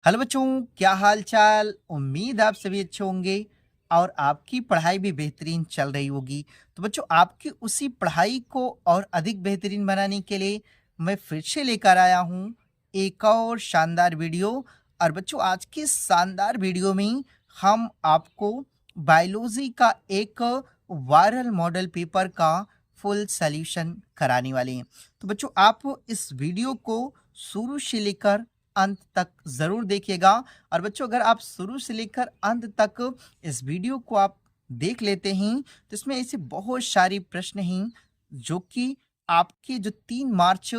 Hello बच्चों, क्या हाल चाल। उम्मीद आप सभी अच्छे होंगे और आपकी पढ़ाई भी बेहतरीन चल रही होगी। तो बच्चों, आपकी उसी पढ़ाई को और अधिक बेहतरीन बनाने के लिए मैं फिर से लेकर आया हूँ एक और शानदार वीडियो। और बच्चों, आज की शानदार वीडियो में हम आपको बायोलॉजी का एक वायरल मॉडल पेपर का फुल सॉल्यूशन कराने वाले हैं। तो बच्चों, आप इस वीडियो को शुरू से लेकर अंत तक ज़रूर देखिएगा। और बच्चों, अगर आप शुरू से लेकर अंत तक इस वीडियो को आप देख लेते हैं तो इसमें ऐसे बहुत सारे प्रश्न हैं जो कि आपके जो 3 मार्च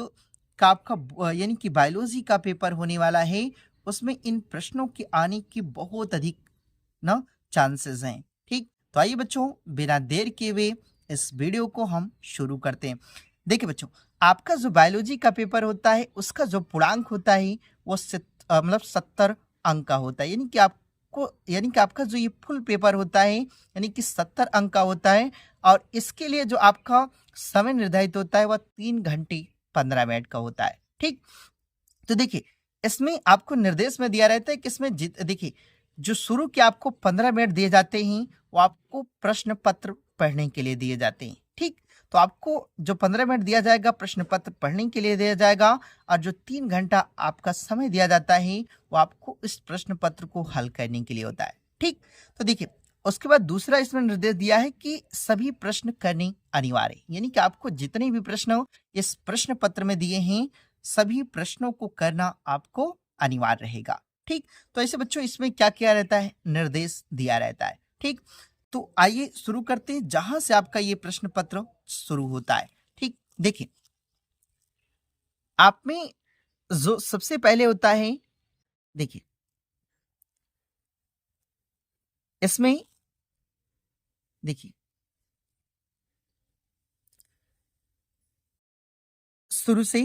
का आपका यानी कि बायोलॉजी का पेपर होने वाला है, उसमें इन प्रश्नों के आने की बहुत अधिक ना चांसेस हैं। ठीक, तो आइए बच्चों, बिना देर किए हुए इस वीडियो को हम शुरू करते हैं। देखिए बच्चों, आपका जो बायोलॉजी का पेपर होता है उसका जो पूर्णांक होता है वो मतलब 70 अंक का होता है। यानी कि आपका जो ये फुल पेपर होता है यानी कि 70 अंक का होता है। और इसके लिए जो आपका समय निर्धारित होता है वह 3 घंटे 15 मिनट का होता है। ठीक, तो देखिए, इसमें आपको निर्देश में दिया रहता है कि इसमें देखिए, जो शुरू के आपको 15 मिनट दिए जाते हैं वो आपको प्रश्न पत्र पढ़ने के लिए दिए जाते हैं। ठीक, तो आपको जो 15 मिनट दिया जाएगा प्रश्न पत्र पढ़ने के लिए दिया जाएगा, और जो 3 घंटा आपका समय दिया जाता है वो आपको इस प्रश्न पत्र को हल करने के लिए होता है। ठीक, तो देखिए, उसके बाद दूसरा इसमें निर्देश दिया है कि सभी प्रश्न करने अनिवार्य है। यानी कि आपको जितने भी प्रश्न इस प्रश्न पत्र में दिए हैं सभी प्रश्नों को करना आपको अनिवार्य रहेगा। ठीक, तो ऐसे बच्चों इसमें क्या किया रहता है, निर्देश दिया रहता है। ठीक, तो आइए शुरू करते हैं जहां से आपका ये प्रश्न पत्र शुरू होता है। ठीक, देखिए, आप में जो सबसे पहले होता है, देखिए इसमें देखिए शुरू से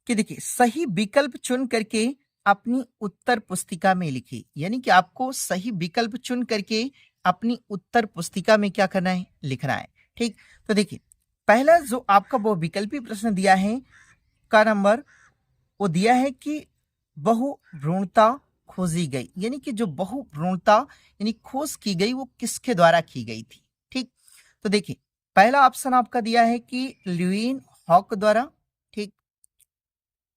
कि देखिए सही विकल्प चुन करके अपनी उत्तर पुस्तिका में लिखिए। यानी कि आपको सही विकल्प चुन करके अपनी उत्तर पुस्तिका में क्या करना है, लिखना है। ठीक, तो देखिए, पहला जो आपका वो विकल्पी प्रश्न दिया है का नंबर वो दिया है कि बहुभ्रूणता खोजी गई। यानी कि जो बहुभ्रूणता यानी खोज की गई वो किसके द्वारा की गई थी। ठीक, तो देखिए, पहला ऑप्शन आपका दिया है कि ल्यूइन हॉक द्वारा। ठीक,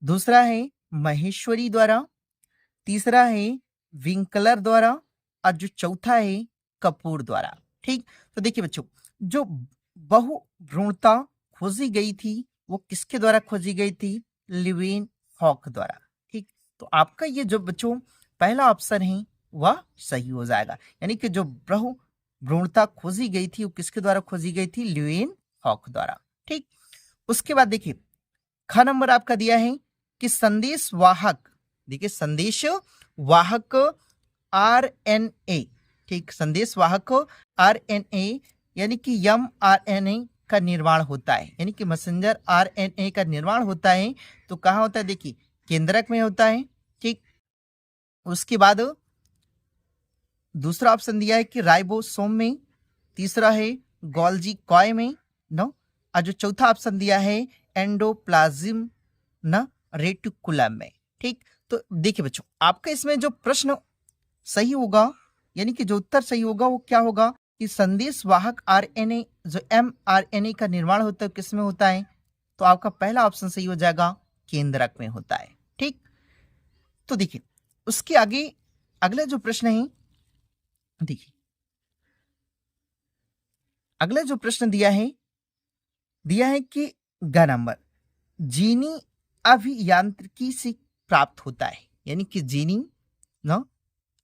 दूसरा है महेश्वरी द्वारा, तीसरा है विंकलर द्वारा, और जो चौथा है कपूर द्वारा। ठीक, तो देखिए बच्चों, जो बहुभ्रूणता खोजी गई थी वो किसके द्वारा खोजी गई थी, लिविन हॉक द्वारा। ठीक, तो आपका ये जो बच्चों पहला ऑप्शन है वह सही हो जाएगा। यानी कि जो बहुभ्रूणता खोजी गई थी वो किसके द्वारा खोजी गई थी, लिविन हॉक द्वारा। ठीक, उसके बाद देखिए, ख नंबर आपका दिया है कि संदेश वाहक, देखिए संदेश वाहक आरएनए। ठीक, संदेश वाहक आरएनए यानी कि एम आरएनए का निर्माण होता है। यानी कि मैसेंजर आरएनए का निर्माण होता है तो कहाँ होता है, देखिए केंद्रक में होता है। ठीक, उसके बाद दूसरा ऑप्शन दिया है कि राइबोसोम में, तीसरा है गोल्जी कॉय में, नो, और जो चौथा ऑप्शन दिया है एंडोप्लाज्म न रेटिकुलम में। ठीक, तो देखिए बच्चों, आपका इसमें जो प्रश्न सही होगा यानी कि जो उत्तर सही होगा वो क्या होगा कि संदेश वाहक आरएनए जो एमआरएनए का निर्माण होता है किसमें होता है, तो आपका पहला ऑप्शन सही हो जाएगा, केंद्रक में होता है। ठीक, तो देखिए उसके आगे अगला जो प्रश्न है, देखिए अगला जो प्रश्न दिया है कि ग नंबर जीनी अभियांत्रिकी से प्राप्त होता है। यानी कि जीनी ना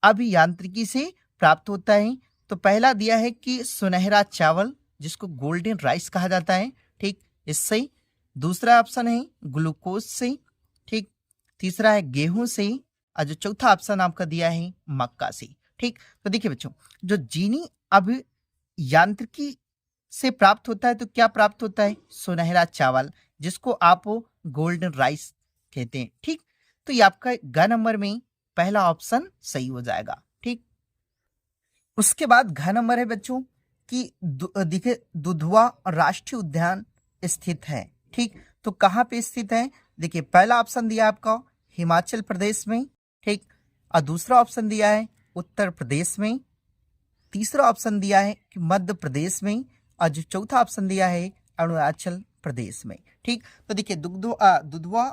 अभियांत्रिकी से प्राप्त होता है। तो पहला दिया है कि सुनहरा चावल जिसको गोल्डन राइस कहा जाता है। ठीक, इससे दूसरा ऑप्शन है ग्लूकोज से। ठीक, तीसरा है गेहूं से, और जो चौथा ऑप्शन आपका दिया है मक्का से। ठीक, तो देखिए बच्चों, जो जीनी अभियांत्रिकी से प्राप्त होता है तो क्या प्राप्त होता है, सुनहरा चावल जिसको आप गोल्डन राइस कहते हैं। ठीक, तो ये आपका ग नंबर में पहला ऑप्शन सही हो जाएगा। ठीक, उसके बाद घ नंबर है बच्चों कि देखिए दुधवा राष्ट्रीय उद्यान स्थित है। ठीक, तो कहाँ पे स्थित है, देखिए पहला ऑप्शन दिया आपका हिमाचल प्रदेश में। ठीक, और दूसरा ऑप्शन दिया है उत्तर प्रदेश में, तीसरा ऑप्शन दिया है कि मध्य प्रदेश में, और जो चौथा ऑप्शन दिया है अरुणाचल प्रदेश में। ठीक, तो देखिए दुधवा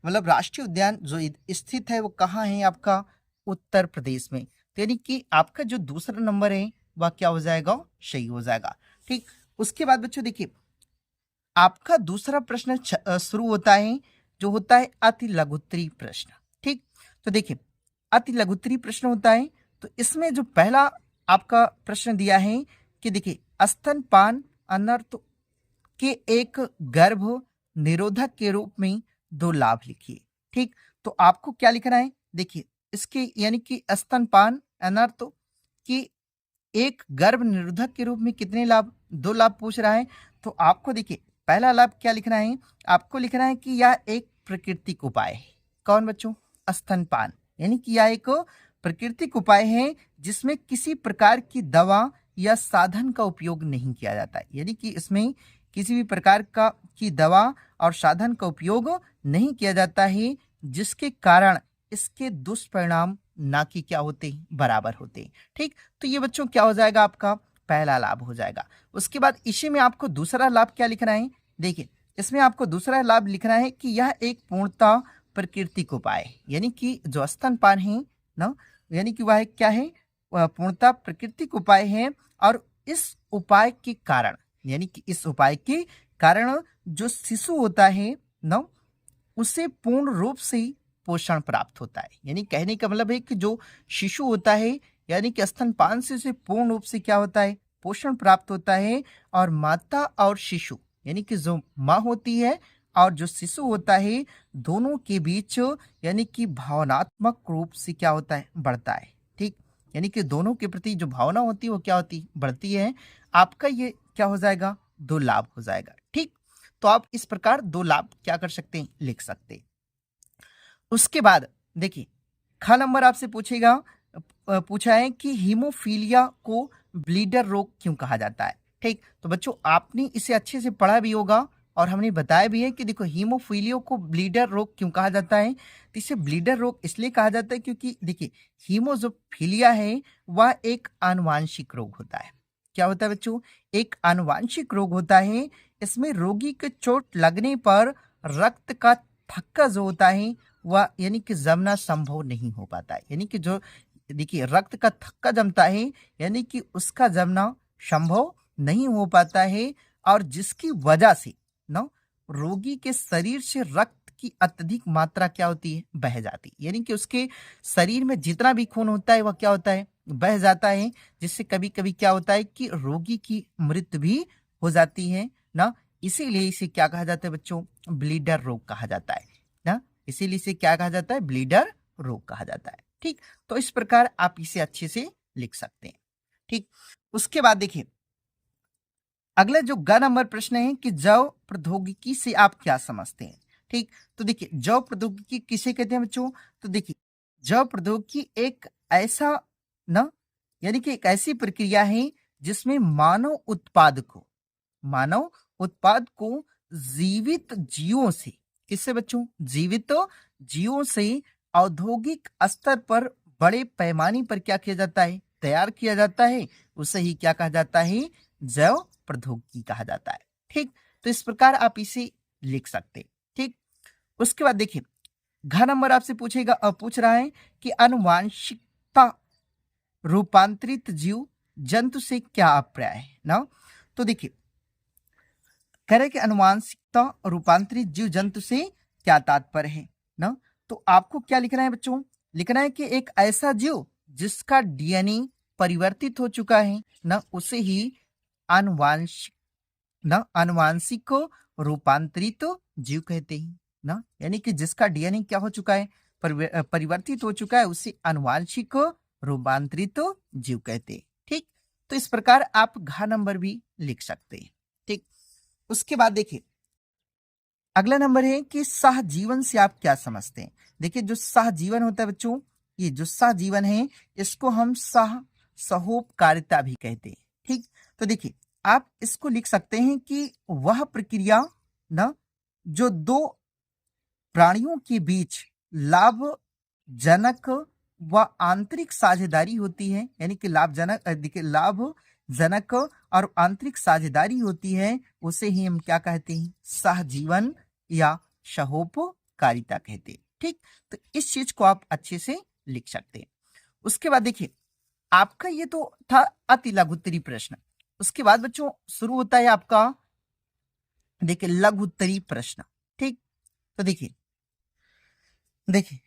मतलब राष्ट्रीय उद्यान जो स्थित है वो कहाँ है आपका, उत्तर प्रदेश में। तो यानी कि आपका जो दूसरा नंबर है वह क्या हो जाएगा, सही हो जाएगा। ठीक, उसके बाद बच्चों देखिए आपका दूसरा प्रश्न शुरू होता है जो होता है अति लघुत्तरी प्रश्न। ठीक, तो देखिए अति लघुत्तरी प्रश्न होता है, तो इसमें जो पहला आपका प्रश्न दिया है कि देखिए स्तनपान अनर्थ के एक गर्भ निरोधक के रूप में 2 लाभ लिखिए। ठीक, तो आपको क्या लिखना है, देखिए इसके यानी कि स्तनपान अनर्थ की एक गर्भ निरोधक के रूप में कितने लाभ, 2 लाभ पूछ रहा है। तो आपको देखिए पहला लाभ क्या लिखना है, आपको लिखना है कि यह एक प्राकृतिक उपाय है। कौन बच्चों, स्तनपान, यानी कि यह एक प्राकृतिक उपाय है जिसमें किसी प्रकार की दवा या साधन का उपयोग नहीं किया जाता है। यानी कि इसमें किसी भी प्रकार का की दवा और साधन का उपयोग नहीं किया जाता है, जिसके कारण इसके दुष्परिणाम ना कि क्या होते, बराबर होते। ठीक, तो ये बच्चों क्या हो जाएगा, आपका पहला लाभ हो जाएगा। उसके बाद इसी में आपको दूसरा लाभ क्या लिखना है, देखिए इसमें आपको दूसरा लाभ लिखना है कि यह एक पूर्णतः प्राकृतिक उपाय है। यानी कि जो स्तनपान है ना, यानी कि वह क्या है, वह पूर्णतः प्राकृतिक उपाय है, और इस उपाय के कारण, यानी कि इस उपाय के कारण जो शिशु होता है ना, उसे पूर्ण रूप से पोषण प्राप्त होता है। यानी कहने का मतलब है कि जो शिशु होता है, यानी कि स्तनपान से उसे पूर्ण रूप से क्या होता है, पोषण प्राप्त होता है। और माता और शिशु, यानी कि जो माँ होती है और जो शिशु होता है, दोनों के बीच यानी कि भावनात्मक रूप से क्या होता है, बढ़ता है। ठीक, यानी कि दोनों के प्रति जो भावना होती है वो क्या होती, बढ़ती है। आपका ये क्या हो जाएगा, 2 लाभ हो जाएगा। ठीक, तो आप इस प्रकार 2 लाभ क्या कर सकते हैं, लिख सकते हैं। उसके बाद देखिए ख नंबर आपसे पूछेगा, पूछा है कि हीमोफीलिया को ब्लीडर रोग क्यों कहा जाता है। ठीक, तो बच्चों आपने इसे अच्छे से पढ़ा भी होगा और हमने बताया भी है कि देखो हीमोफीलिया को ब्लीडर रोग क्यों कहा जाता है। तो इसे ब्लीडर रोग इसलिए कहा जाता है क्योंकि देखिए हीमोफीलिया है वह एक आनुवांशिक रोग होता है। क्या होता है बच्चों, एक आनुवांशिक रोग होता है। इसमें रोगी के चोट लगने पर रक्त का थक्का जो होता है वह यानी कि जमना संभव नहीं हो पाता है। यानी कि जो देखिए रक्त का थक्का जमता है, यानी कि उसका जमना संभव नहीं हो पाता है, और जिसकी वजह से ना रोगी के शरीर से रक्त की अत्यधिक मात्रा क्या होती है, बह जाती है। यानी कि उसके शरीर में जितना भी खून होता है वह क्या होता है, बह जाता है, जिससे कभी कभी क्या होता है कि रोगी की मृत्यु भी हो जाती है ना। इसीलिए इसे क्या कहा जाता है बच्चों, ब्लीडर रोग कहा जाता है ना। इसीलिए इसे क्या कहा जाता है, ब्लीडर रोग कहा जाता है। ठीक, तो इस प्रकार आप इसे अच्छे से लिख सकते हैं। ठीक, उसके बाद देखिए अगला जो ग नंबर प्रश्न है कि जैव प्रौद्योगिकी से आप क्या समझते हैं। ठीक, तो देखिए जैव प्रौद्योगिकी किसे कहते हैं बच्चों, तो देखिए जैव प्रौद्योगिकी एक ऐसा ना, यानी कि एक ऐसी प्रक्रिया है जिसमें मानव उत्पाद को जीवित जीवों से, किससे बच्चों, जीवित जीवों से औद्योगिक स्तर पर बड़े पैमाने पर क्या किया जाता है, तैयार किया जाता है। उसे ही क्या कहा जाता है, जैव प्रौद्योगिकी कहा जाता है। ठीक, तो इस प्रकार आप इसे लिख सकते हैं। ठीक, उसके बाद देखिए घ नंबर आपसे पूछ रहा है कि आनुवांशिकता रूपांतरित जीव जंतु से क्या अभिप्राय है ना। तो देखिए कह रहे कि अनुवांशिकता रूपांतरित जीव जंतु से क्या तात्पर्य है ना। तो आपको क्या लिखना है बच्चों, लिखना है कि एक ऐसा जीव जिसका डीएनए परिवर्तित हो चुका है ना, उसे ही आनुवांशिक रूपांतरित जीव कहते हैं ना। यानी कि जिसका डीएनए क्या हो चुका है, परिवर्तित हो चुका है, उसे आनुवांशिक रूपांतरित जीव कहते हैं। ठीक, तो इस प्रकार आप घ नंबर भी लिख सकते हैं। ठीक, उसके बाद देखिए अगला नंबर है कि सहजीवन से आप क्या समझते हैं। देखिए जो सहजीवन होता है बच्चों, ये जो सहजीवन है इसको हम सहोपकारिता भी कहते हैं। ठीक, तो देखिए आप इसको लिख सकते हैं कि वह प्रक्रिया ना जो 2 प्राणियों के बीच लाभजनक वह आंतरिक साझेदारी होती है, यानी कि लाभजनक देखिए लाभजनक और आंतरिक साझेदारी होती है, उसे ही हम क्या कहते हैं, सहजीवन या सहोपकारिता कहते हैं। ठीक, तो इस चीज को आप अच्छे से लिख सकते हैं। उसके बाद देखिए, आपका ये तो था अति लघु उत्तरी प्रश्न। उसके बाद बच्चों शुरू होता है आपका देखिए लघु उत्तरी प्रश्न। ठीक, तो देखिए देखिए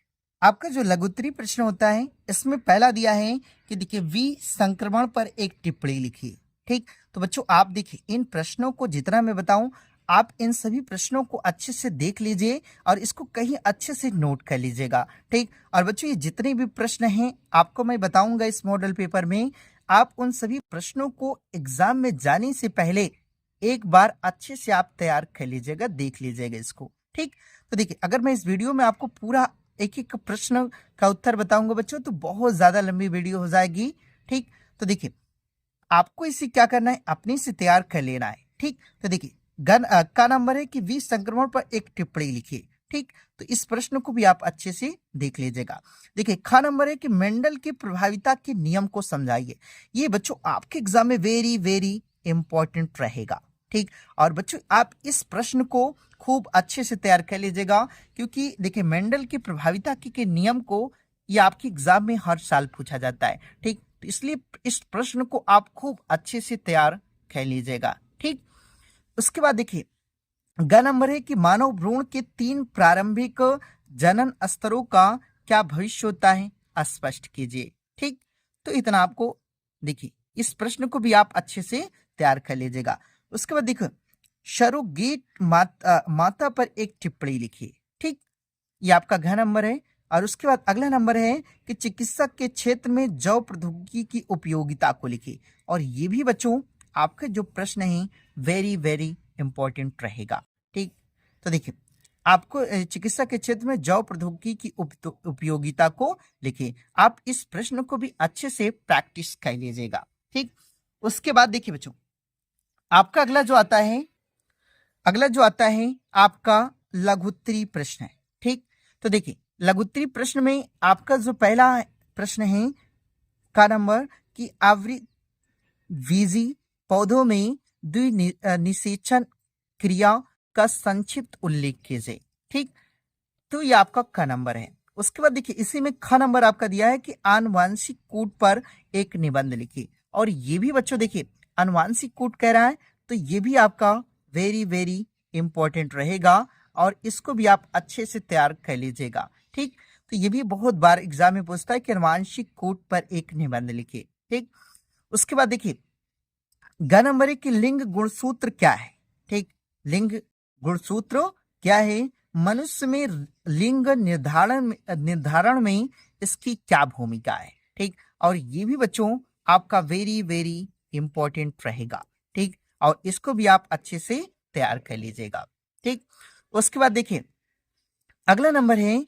आपका जो लघु उत्तरी प्रश्न होता है, इसमें पहला दिया है कि देखिए विसंक्रमण पर एक टिप्पणी लिखिए। ठीक, तो बच्चों आप देखिए इन प्रश्नों को जितना मैं बताऊं, आप इन सभी प्रश्नों को अच्छे से देख लीजिए और इसको कहीं अच्छे से नोट कर लीजिएगा। ठीक, और बच्चों ये जितने भी प्रश्न हैं आपको मैं बताऊंगा इस मॉडल पेपर में, आप उन सभी प्रश्नों को एग्जाम में जाने से पहले एक बार अच्छे से आप तैयार कर लीजिएगा, देख लीजिएगा इसको। ठीक, तो देखिए अगर मैं इस वीडियो में आपको पूरा एक एक प्रश्न का उत्तर बताऊंगा बच्चों, तो बहुत ज्यादा लंबी वीडियो हो जाएगी। ठीक, तो देखिए आपको इसे क्या करना है, अपने से तैयार कर लेना है। ठीक, तो देखिए का नंबर है कि विसंक्रमण पर एक टिप्पणी लिखिए। ठीक, तो इस प्रश्न को भी आप अच्छे से देख लीजिएगा। देखिए खा नंबर है कि मेंडल की प्रभाविता के नियम को समझाइए। ये बच्चों आपके एग्जाम में वेरी वेरी इंपॉर्टेंट रहेगा। ठीक, और बच्चों आप इस प्रश्न को खूब अच्छे से तैयार कर लीजिएगा, क्योंकि देखिए मेंडल की प्रभाविता के नियम को ये आपके एग्जाम में हर साल पूछा जाता है। ठीक, तो इसलिए इस प्रश्न को आप खूब अच्छे से तैयार कर लीजिएगा। ठीक, उसके बाद देखिए ग नंबर है कि मानव भ्रूण के 3 प्रारंभिक जनन स्तरों का क्या भविष्य होता है, स्पष्ट कीजिए। ठीक, तो इतना आपको देखिए इस प्रश्न को भी आप अच्छे से तैयार कर लीजिएगा। उसके बाद देखो सरोगेट माता पर एक टिप्पणी लिखिए। ठीक, ये आपका घ नंबर है। और उसके बाद अगला नंबर है कि चिकित्सक के क्षेत्र में जैव प्रौद्योगिकी की उपयोगिता को लिखिए। और ये भी बच्चों आपका जो प्रश्न है वेरी वेरी इंपॉर्टेंट रहेगा। ठीक, तो देखिए आपको चिकित्सा के क्षेत्र में जैव प्रौद्योगिकी की उपयोगिता को लिखिए। आप इस प्रश्न को भी अच्छे से प्रैक्टिस कर लीजिएगा। ठीक, उसके बाद देखिए बच्चों आपका अगला जो आता है आपका लघुत्तरी प्रश्न है। ठीक, तो देखिए लघुत्तरी प्रश्न में आपका जो पहला प्रश्न है का नंबर कि आवृतबीजी पौधों में द्विनिषेचन क्रिया का संक्षिप्त उल्लेख कीजिए। ठीक, तो ये आपका क नंबर है। उसके बाद देखिए इसी में ख नंबर आपका दिया है कि आनुवांशिक कूट पर एक निबंध लिखिए। और ये भी बच्चों देखिए आनुवांशिक कूट कह रहा है, तो ये भी आपका वेरी वेरी इंपॉर्टेंट रहेगा और इसको भी आप अच्छे से तैयार कर लीजिएगा। ठीक, तो ये भी बहुत बार एग्जाम में पूछता है कि आनुवांशिक कूट पर एक निबंध लिखिए। ठीक, उसके बाद देखिए ग नंबर है कि लिंग गुणसूत्र क्या है। ठीक, लिंग गुणसूत्र क्या है, मनुष्य में लिंग निर्धारण में इसकी क्या भूमिका है। ठीक, और ये भी बच्चों आपका वेरी वेरी इंपॉर्टेंट रहेगा। ठीक, और इसको भी आप अच्छे से तैयार कर लीजिएगा। ठीक, उसके बाद देखिए अगला नंबर है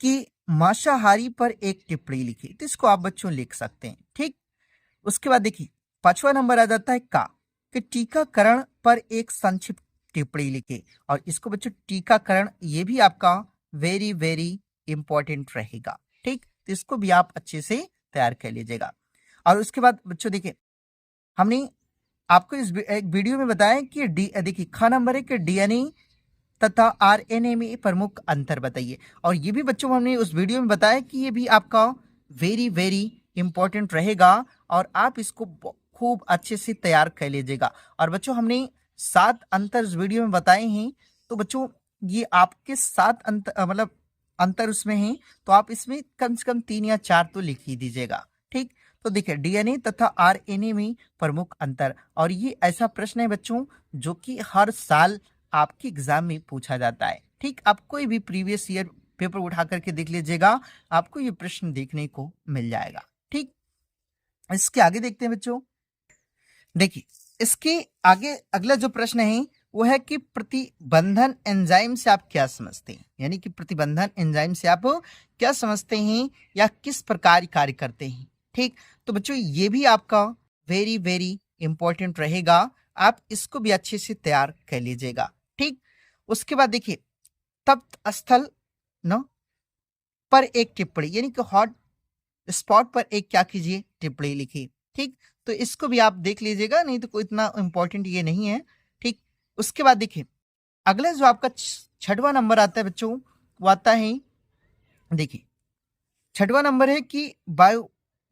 कि मांसाहारी पर एक टिप्पणी लिखिए। तो इसको आप बच्चों लिख सकते हैं। ठीक, उसके बाद देखिए 5वां नंबर आ जाता है का कि टीकाकरण पर एक संक्षिप्त टिप्पणी लिखे। और इसको बच्चों टीकाकरण ये भी आपका वेरी वेरी इंपॉर्टेंट रहेगा। ठीक, तो इसको भी आप अच्छे से तैयार कर लीजिएगा। और उसके बाद बच्चों देखिए हमने आपको इस एक वीडियो में बताया कि देखिए ख नंबर है कि डीएनए तथा आरएनए में प्रमुख अंतर बताइए। और ये भी बच्चों हमने उस वीडियो में बताया कि ये भी आपका वेरी वेरी इंपॉर्टेंट रहेगा और आप इसको खूब अच्छे से तैयार कर लीजिएगा। और बच्चों हमने 7 अंतर इस वीडियो में बताए हैं, तो बच्चों ये आपके 7 मतलब अंतर उसमें हैं, तो आप इसमें कम से कम 3 या 4 तो लिख ही दीजिएगा। ठीक, तो देखिए डीएनए तथा आरएनए में प्रमुख अंतर, और ये ऐसा प्रश्न है बच्चों जो कि हर साल आपके एग्जाम में पूछा जाता है। ठीक, आप कोई भी प्रीवियस ईयर पेपर उठा करके देख लीजिएगा, आपको ये प्रश्न देखने को मिल जाएगा। ठीक, इसके आगे देखते हैं बच्चों। देखिए इसके आगे अगला जो प्रश्न है वो है कि प्रतिबंधन एंजाइम से आप क्या समझते हैं, यानी कि प्रतिबंधन एंजाइम से आप क्या समझते हैं या किस प्रकार कार्य करते हैं। ठीक, तो बच्चों ये भी आपका वेरी वेरी इंपॉर्टेंट रहेगा, आप इसको भी अच्छे से तैयार कर लीजिएगा। ठीक, उसके बाद देखिए तप्त स्थल न पर एक टिप्पणी, यानी कि हॉट स्पॉट पर एक क्या कीजिए, टिप्पणी लिखिए। ठीक, तो इसको भी आप देख लीजिएगा, नहीं तो कोई इतना इंपॉर्टेंट ये नहीं है। ठीक, उसके बाद देखिए अगला जो आपका छठवां नंबर आता है बच्चों, वो आता है, देखिए छठवां नंबर है कि वायु,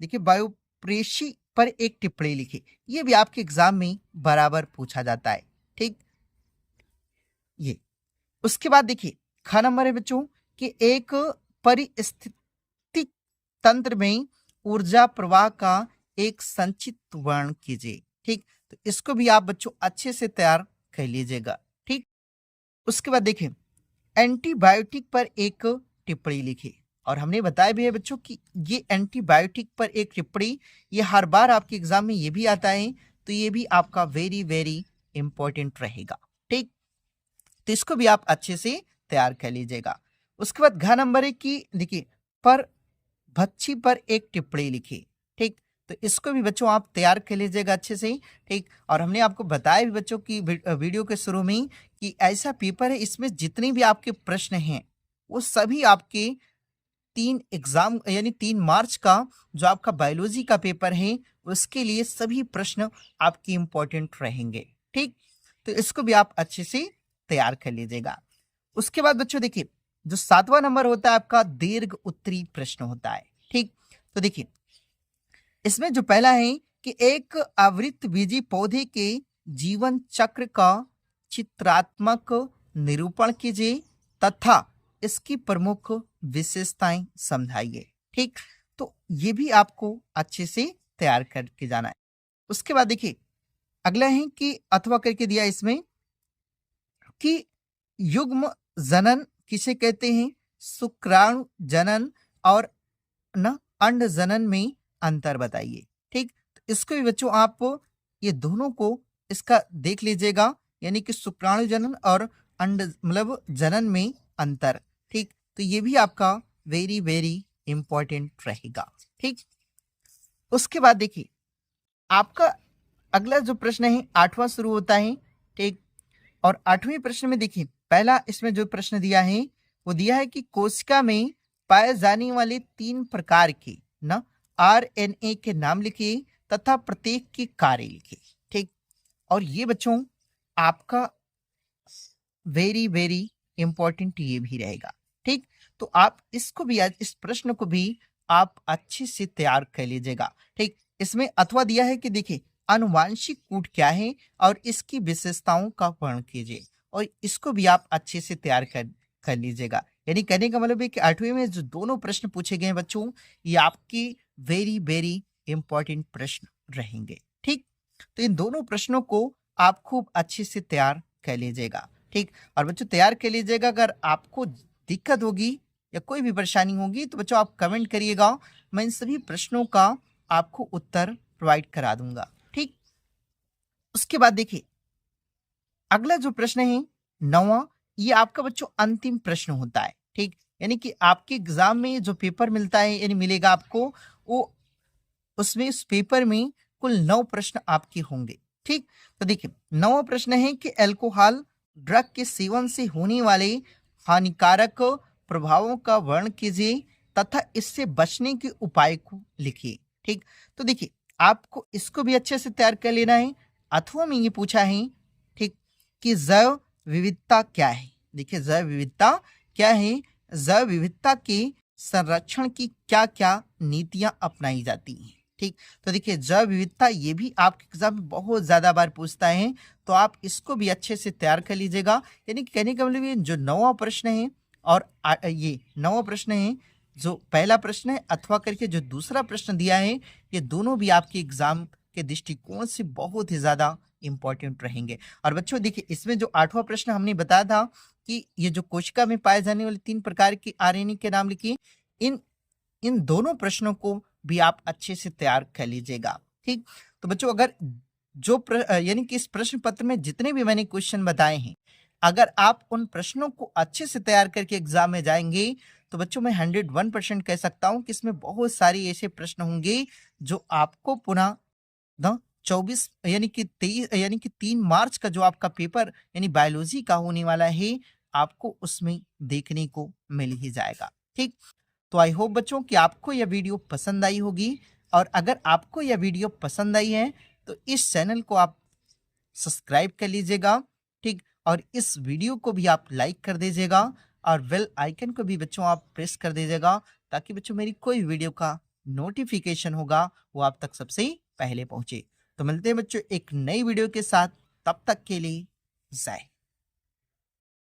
देखिए वायुप्रेषी पर एक टिप्पणी लिखिए। ये भी आपके एग्जाम में बराबर पूछा जाता है। ठीक, ये उसके बाद देखिए ख नंबर है बच्चों कि एक परिस्थितिक तंत्र में ऊर्जा प्रवाह का एक संचित वर्णन कीजिए। ठीक, तो इसको भी आप बच्चों अच्छे से तैयार कर लीजिएगा। ठीक, उसके बाद देखिए एंटीबायोटिक पर एक टिप्पणी लिखिए। और हमने बताया भी है बच्चों कि ये एंटीबायोटिक पर एक टिप्पणी, ये हर बार आपके एग्जाम में ये भी आता है, तो ये भी आपका वेरी वेरी इंपॉर्टेंट रहेगा। ठीक, तो इसको भी आप अच्छे से तैयार कर लीजिएगा। उसके बाद घ नंबर है कि देखिए पर भच्छी पर एक टिप्पणी लिखी। ठीक, तो इसको भी बच्चों आप तैयार कर लीजिएगा अच्छे से। ठीक, और हमने आपको बताया भी बच्चों की वीडियो के शुरू में ही कि ऐसा पेपर है, इसमें जितने भी आपके प्रश्न हैं वो सभी आपके 3 एग्जाम यानी 3 मार्च का जो आपका बायोलॉजी का पेपर है उसके लिए सभी प्रश्न आपके इंपॉर्टेंट रहेंगे। ठीक, तो इसको भी आप अच्छे से तैयार कर लीजिएगा। उसके बाद बच्चों देखिए जो 7वां नंबर होता है आपका दीर्घ उत्तरी प्रश्न होता है। ठीक, तो देखिए इसमें जो पहला है कि एक आवृत बीजी पौधे के जीवन चक्र का चित्रात्मक निरूपण कीजिए तथा इसकी प्रमुख विशेषताएं समझाइए। ठीक, तो ये भी आपको अच्छे से तैयार करके जाना है। उसके बाद देखिए अगला है कि अथवा करके दिया इसमें कि युग्म जनन किसे कहते हैं, शुक्राणु जनन और न अंड जनन में अंतर बताइए। ठीक, तो इसको भी बच्चों आप ये दोनों को इसका देख लीजिएगा, यानी कि शुक्राणु जनन और अंड मतलब जनन में अंतर। ठीक, तो ये भी आपका वेरी वेरी इंपॉर्टेंट रहेगा। ठीक, उसके बाद देखिए आपका अगला जो प्रश्न है 8वां शुरू होता है। ठीक, और 8वें प्रश्न में देखिए पहला इसमें जो प्रश्न दिया है वो दिया है कि कोशिका में पाए जाने वाले 3 प्रकार के ना आरएनए के नाम लिखिए तथा प्रत्येक के कार्य लिखिए। ठीक, और ये बच्चों आपका वेरी वेरी इंपॉर्टेंट ये भी रहेगा। ठीक, तो आप इसको भी इस प्रश्न को भी आप अच्छे से तैयार कर लीजिएगा। ठीक, इसमें अथवा दिया है कि देखिए आनुवांशिक कूट क्या है और इसकी विशेषताओं का वर्णन कीजिए, और इसको भी आप अच्छे से तैयार कर लीजिएगा। यानी कहने का मतलब है कि 8वें में जो दोनों प्रश्न पूछे गए हैं बच्चों, ये आपकी वेरी वेरी इंपॉर्टेंट प्रश्न रहेंगे। ठीक, तो इन दोनों प्रश्नों को आप खूब अच्छे से तैयार कर लीजिएगा। ठीक, और बच्चों तैयार कर लीजिएगा। अगर आपको दिक्कत होगी या कोई भी परेशानी होगी तो बच्चों आप कमेंट करिएगा, मैं इन सभी प्रश्नों का आपको उत्तर प्रोवाइड करा दूंगा। ठीक, उसके बाद देखिए अगला जो प्रश्न है 9वां, ये आपका बच्चों अंतिम प्रश्न होता है। ठीक, यानी कि आपके एग्जाम में जो पेपर मिलता है यानी मिलेगा आपको, वो उसमें उस पेपर में कुल 9 प्रश्न आपके होंगे। ठीक, तो देखिए 9वां प्रश्न है कि अल्कोहल ड्रग के सेवन से होने वाले हानिकारक प्रभावों का वर्णन कीजिए तथा इससे बचने के उपाय को लिखिए। ठीक, तो देखिए आपको इसको भी अच्छे से तैयार कर लेना है। अथवा में ये पूछा है ठीक कि जैव विविधता क्या है। देखिए जैव विविधता क्या है, जैव विविधता के संरक्षण की क्या क्या नीतियां अपनाई जाती हैं। ठीक, तो देखिए जैव विविधता ये भी आपके एग्जाम में बहुत ज्यादा बार पूछता है, तो आप इसको भी अच्छे से तैयार कर लीजिएगा। यानी कहने का मतलब ये जो 9वां प्रश्न है और ये 9वां प्रश्न है, जो पहला प्रश्न है अथवा करके जो दूसरा प्रश्न दिया है, ये दोनों भी आपके एग्जाम के दृष्टिकोण से बहुत ही ज्यादा इंपॉर्टेंट रहेंगे। और बच्चों देखिए इसमें जो 8वां प्रश्न हमने बताया था कि ये जो कोशिका में पाए जाने वाले 3 प्रकार की आरएनए के नाम लिखिए, इन इन दोनों प्रश्नों को भी आप अच्छे से तैयार कर लीजिएगा। ठीक, तो बच्चों अगर जो यानी कि इस प्रश्न पत्र में जितने भी मैंने क्वेश्चन बताए हैं, अगर आप उन प्रश्नों को अच्छे से तैयार करके एग्जाम में जाएंगे तो बच्चों मैं 101% कह सकता हूं कि इसमें बहुत सारे ऐसे प्रश्न होंगे जो आपको पुनः 24 यानी कि 23 यानी कि 3 मार्च का जो आपका पेपर यानी बायोलॉजी का होने वाला है, आपको उसमें देखने को मिल ही जाएगा। ठीक, तो आई होप बच्चों कि आपको यह वीडियो पसंद आई होगी, और अगर आपको यह वीडियो पसंद आई है तो इस चैनल को आप सब्सक्राइब कर लीजिएगा, ठीक। और इस वीडियो को भी आप लाइक कर दीजिएगा, और बेल आइकन को भी बच्चों आप प्रेस कर दीजिएगा, ताकि बच्चों मेरी कोई वीडियो का नोटिफिकेशन होगा वो आप तक सबसे पहले पहुंचे। तो मिलते हैं बच्चों एक नई वीडियो के साथ, तब तक के लिए जय।